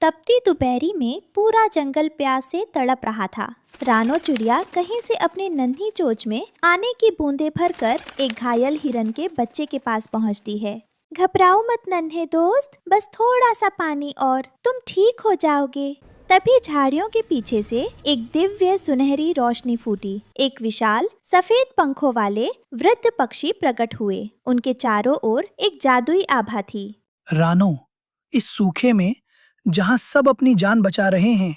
तपती दोपहरी में पूरा जंगल प्यास से तड़प रहा था। रानो चिड़िया कहीं से अपने नन्ही चोंच में आने की बूंदें भरकर एक घायल हिरन के बच्चे के पास पहुंचती है। घबराओ मत नन्हे दोस्त, बस थोड़ा सा पानी और तुम ठीक हो जाओगे। तभी झाड़ियों के पीछे से एक दिव्य सुनहरी रोशनी फूटी। एक विशाल सफेद पंखों वाले वृद्ध पक्षी प्रकट हुए। उनके चारों ओर एक जादुई आभा थी। रानो, इस सूखे में जहाँ सब अपनी जान बचा रहे हैं,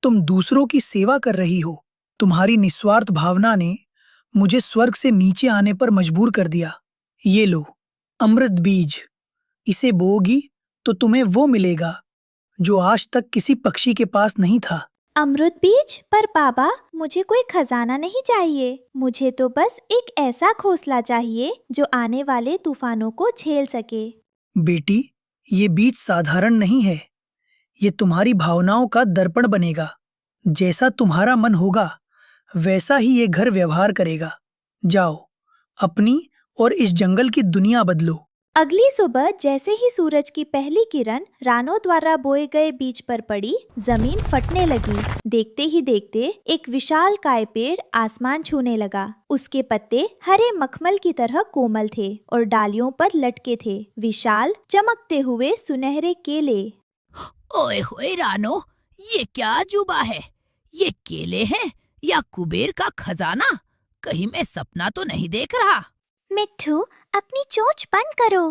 तुम दूसरों की सेवा कर रही हो। तुम्हारी निस्वार्थ भावना ने मुझे स्वर्ग से नीचे आने पर मजबूर कर दिया। ये लो, अमृत बीज। इसे बोओगी तो तुम्हें वो मिलेगा जो आज तक किसी पक्षी के पास नहीं था। अमृत बीज? पर बाबा, मुझे कोई खजाना नहीं चाहिए। मुझे तो बस एक ऐसा घोंसला चाहिए जो आने वाले तूफानों को झेल सके। बेटी, ये बीज साधारण नहीं है। ये तुम्हारी भावनाओं का दर्पण बनेगा। जैसा तुम्हारा मन होगा वैसा ही ये घर व्यवहार करेगा। जाओ, अपनी और इस जंगल की दुनिया बदलो। अगली सुबह जैसे ही सूरज की पहली किरण रानो द्वारा बोए गए बीज पर पड़ी, जमीन फटने लगी। देखते ही देखते एक विशाल काय पेड़ आसमान छूने लगा। उसके पत्ते हरे मखमल की तरह कोमल थे और डालियों पर लटके थे विशाल चमकते हुए सुनहरे केले। ओए होए रानो, ये क्या अजूबा है? ये केले हैं या कुबेर का खजाना? कहीं मैं सपना तो नहीं देख रहा। मिट्ठू, अपनी चोंच बंद करो।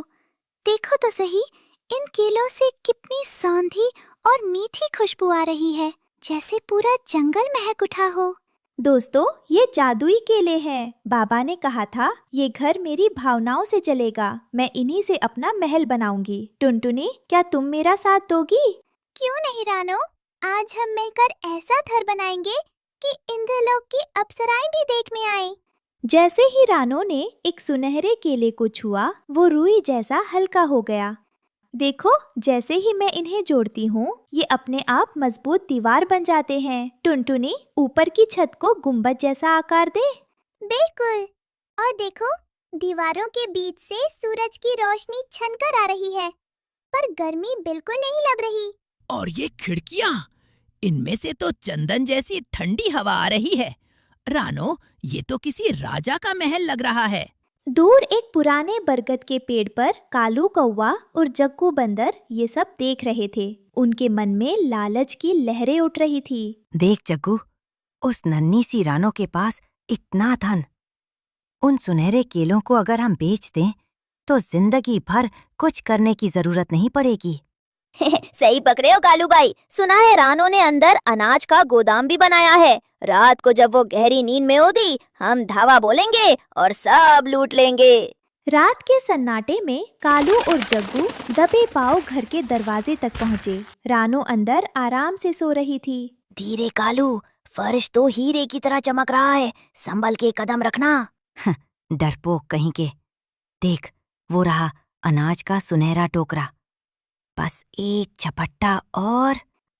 देखो तो सही, इन केलों से कितनी सौंधी और मीठी खुशबू आ रही है, जैसे पूरा जंगल महक उठा हो। दोस्तों, ये जादुई केले हैं। बाबा ने कहा था ये घर मेरी भावनाओं से चलेगा। मैं इन्हीं से अपना महल बनाऊंगी। टुनटुनी, क्या तुम मेरा साथ दोगी? क्यों नहीं रानो, आज हम मिलकर ऐसा घर बनाएंगे कि इंद्रलोक की अप्सराएं भी देख में आए। जैसे ही रानो ने एक सुनहरे केले को छुआ, वो रुई जैसा हल्का हो गया। देखो, जैसे ही मैं इन्हें जोड़ती हूँ, ये अपने आप मजबूत दीवार बन जाते हैं। टुनटुनी, ऊपर की छत को गुंबद जैसा आकार दे। बिल्कुल। और देखो, दीवारों के बीच से सूरज की रोशनी छनकर आ रही है, पर गर्मी बिल्कुल नहीं लग रही। और ये खिड़कियाँ, इनमें से तो चंदन जैसी ठंडी हवा आ रही है। रानो, ये तो किसी राजा का महल लग रहा है। दूर एक पुराने बरगद के पेड़ पर कालू कौवा और जग्गू बंदर ये सब देख रहे थे। उनके मन में लालच की लहरें उठ रही थी। देख जग्गू, उस नन्ही सी रानो के पास इतना धन। उन सुनहरे केलों को अगर हम बेच दें तो जिंदगी भर कुछ करने की जरूरत नहीं पड़ेगी। सही पकड़े हो कालू भाई। सुना है रानो ने अंदर अनाज का गोदाम भी बनाया है। रात को जब वो गहरी नींद में होगी, हम धावा बोलेंगे और सब लूट लेंगे। रात के सन्नाटे में कालू और जग्गू दबे पांव घर के दरवाजे तक पहुँचे। रानो अंदर आराम से सो रही थी। धीरे कालू, फर्श तो हीरे की तरह चमक रहा है, संभल के कदम रखना। डरपोक कहीं के। देख, वो रहा अनाज का सुनहरा टोकरा। बस एक झपट्टा और।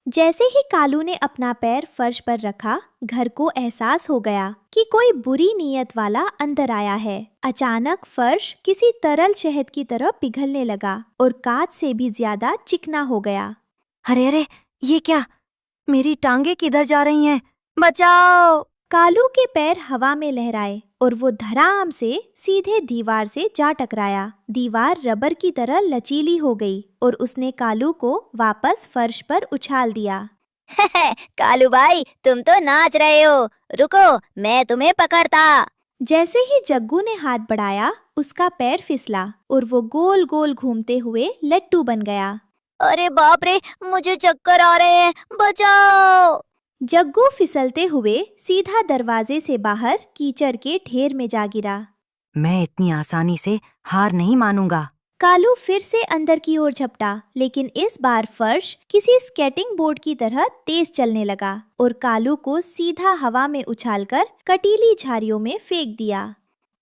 जैसे ही कालू ने अपना पैर फर्श पर रखा, घर को एहसास हो गया कि कोई बुरी नीयत वाला अंदर आया है। अचानक फर्श किसी तरल शहद की तरह पिघलने लगा और कांच से भी ज्यादा चिकना हो गया। अरे अरे, ये क्या? मेरी टांगे किधर जा रही हैं? बचाओ! कालू के पैर हवा में लहराए और वो धड़ाम से सीधे दीवार से जा टकराया। दीवार रबर की तरह लचीली हो गई और उसने कालू को वापस फर्श पर उछाल दिया। कालू भाई, तुम तो नाच रहे हो। रुको, मैं तुम्हें पकड़ता। जैसे ही जग्गू ने हाथ बढ़ाया, उसका पैर फिसला और वो गोल गोल घूमते हुए लट्टू बन गया। अरे बाप रे, मुझे चक्कर आ रहे हैं, बचाओ। जग्गू फिसलते हुए सीधा दरवाजे से बाहर कीचड़ के ढेर में जा गिरा। मैं इतनी आसानी से हार नहीं मानूंगा। कालू फिर से अंदर की ओर झपटा, लेकिन इस बार फर्श किसी स्केटिंग बोर्ड की तरह तेज चलने लगा और कालू को सीधा हवा में उछालकर कटीली झाड़ियों में फेंक दिया।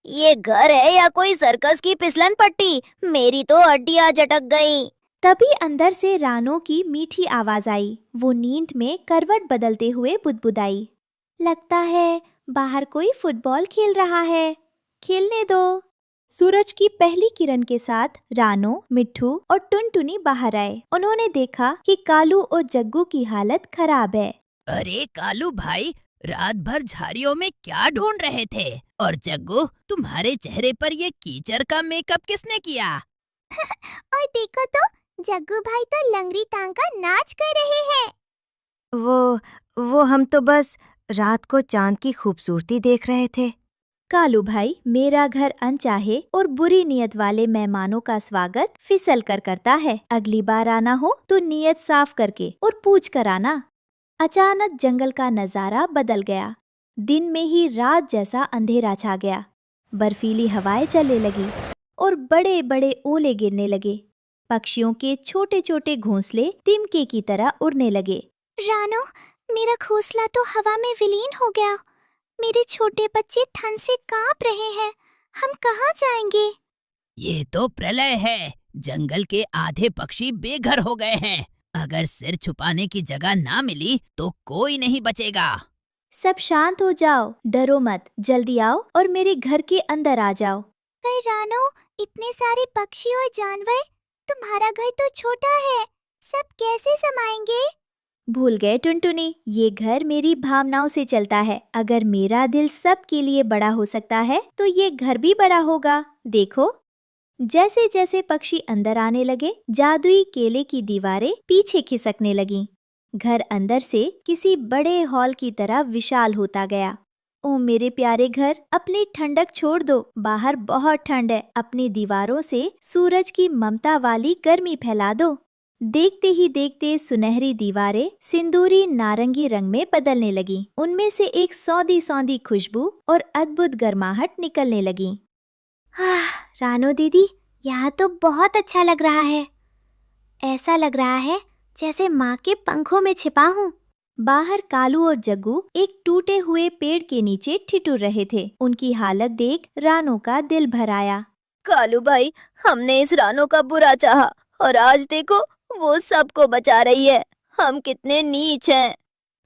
ये घर है या कोई सर्कस की फिसलन पट्टी? मेरी तो हड्डियां झटक गई। तभी अंदर से रानो की मीठी आवाज आई। वो नींद में करवट बदलते हुए बुदबुदाई, लगता है बाहर कोई फुटबॉल खेल रहा है, खेलने दो। सूरज की पहली किरण के साथ रानो, मिट्ठू और टुनटुनी बाहर आए। उन्होंने देखा कि कालू और जग्गू की हालत खराब है। अरे कालू भाई, रात भर झाड़ियों में क्या ढूंढ रहे थे? और जग्गू, तुम्हारे चेहरे पर ये कीचड़ का मेकअप किसने किया? और देखो तो जग्गू भाई तो लंगड़ी टांग का नाच कर रहे हैं। वो हम तो बस रात को चांद की खूबसूरती देख रहे थे। कालू भाई, मेरा घर अनचाहे और बुरी नियत वाले मेहमानों का स्वागत फिसल कर करता है। अगली बार आना हो तो नियत साफ करके और पूछ कर आना। अचानक जंगल का नजारा बदल गया। दिन में ही रात जैसा अंधेरा छा गया। बर्फीली हवाएं चलने लगी और बड़े बड़े ओले गिरने लगे। पक्षियों के छोटे छोटे घोंसले तिनके की तरह उड़ने लगे। रानो, मेरा घोंसला तो हवा में विलीन हो गया। मेरे छोटे बच्चे ठंड से कांप रहे हैं। हम कहाँ जाएंगे? ये तो प्रलय है। जंगल के आधे पक्षी बेघर हो गए हैं। अगर सिर छुपाने की जगह ना मिली तो कोई नहीं बचेगा। सब शांत हो जाओ, डरो मत। जल्दी आओ और मेरे घर के अंदर आ जाओ। पर रानो, इतने सारे पक्षी और जानवर, तुम्हारा घर तो छोटा है। सब कैसे समाएंगे? भूल गए टुनटुनी, ये घर मेरी भावनाओं से चलता है। अगर मेरा दिल सबके लिए बड़ा हो सकता है तो ये घर भी बड़ा होगा। देखो, जैसे जैसे पक्षी अंदर आने लगे, जादुई केले की दीवारें पीछे खिसकने लगीं। घर अंदर से किसी बड़े हॉल की तरह विशाल होता गया। ओ मेरे प्यारे घर, अपनी ठंडक छोड़ दो। बाहर बहुत ठंड है। अपनी दीवारों से सूरज की ममता वाली गर्मी फैला दो। देखते ही देखते सुनहरी दीवारें सिंदूरी नारंगी रंग में बदलने लगी। उनमें से एक सौंधी सौंधी खुशबू और अद्भुत गर्माहट निकलने लगी। रानो दीदी, यहाँ तो बहुत अच्छा लग रहा है। ऐसा लग रहा है जैसे माँ के पंखों में छिपा हूँ। बाहर कालू और जग्गू एक टूटे हुए पेड़ के नीचे ठिठुर रहे थे। उनकी हालत देख रानो का दिल भर आया। कालू भाई, हमने इस रानो का बुरा चाहा और आज देखो वो सबको बचा रही है। हम कितने नीच हैं।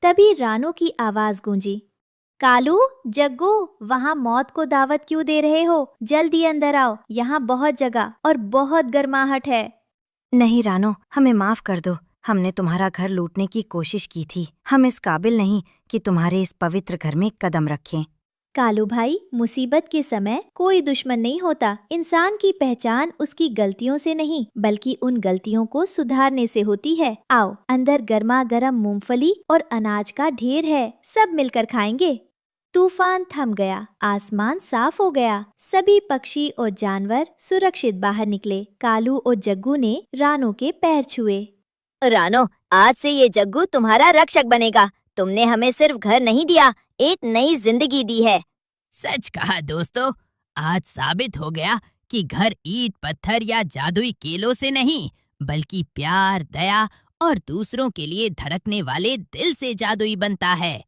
तभी रानो की आवाज गूंजी, कालू, जग्गू, वहाँ मौत को दावत क्यों दे रहे हो? जल्दी अंदर आओ, यहाँ बहुत जगह और बहुत गर्माहट है। नहीं रानो, हमें माफ कर दो। हमने तुम्हारा घर लूटने की कोशिश की थी। हम इस काबिल नहीं कि तुम्हारे इस पवित्र घर में कदम रखें। कालू भाई, मुसीबत के समय कोई दुश्मन नहीं होता। इंसान की पहचान उसकी गलतियों से नहीं बल्कि उन गलतियों को सुधारने से होती है। आओ, अंदर गर्मा गर्म मूंगफली और अनाज का ढेर है। सब मिलकर खाएंगे। तूफान थम गया। आसमान साफ हो गया। सभी पक्षी और जानवर सुरक्षित बाहर निकले। कालू और जग्गू ने रानो के पैर छुए। रानो, आज से ये जग्गू तुम्हारा रक्षक बनेगा। तुमने हमें सिर्फ घर नहीं दिया, एक नई जिंदगी दी है। सच कहा दोस्तों, आज साबित हो गया कि घर ईंट पत्थर या जादुई केलों से नहीं बल्कि प्यार, दया और दूसरों के लिए धड़कने वाले दिल से जादुई बनता है।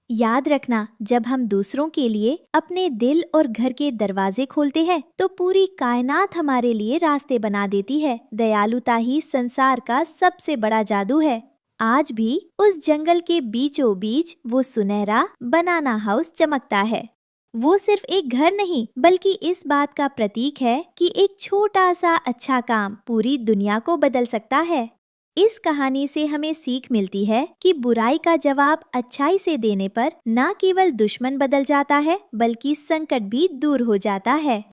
याद रखना, जब हम दूसरों के लिए अपने दिल और घर के दरवाजे खोलते हैं तो पूरी कायनात हमारे लिए रास्ते बना देती है। दयालुता ही संसार का सबसे बड़ा जादू है। आज भी उस जंगल के बीचों बीच वो सुनहरा बनाना हाउस चमकता है। वो सिर्फ एक घर नहीं बल्कि इस बात का प्रतीक है कि एक छोटा सा अच्छा काम पूरी दुनिया को बदल सकता है। इस कहानी से हमें सीख मिलती है कि बुराई का जवाब अच्छाई से देने पर न केवल दुश्मन बदल जाता है बल्कि संकट भी दूर हो जाता है।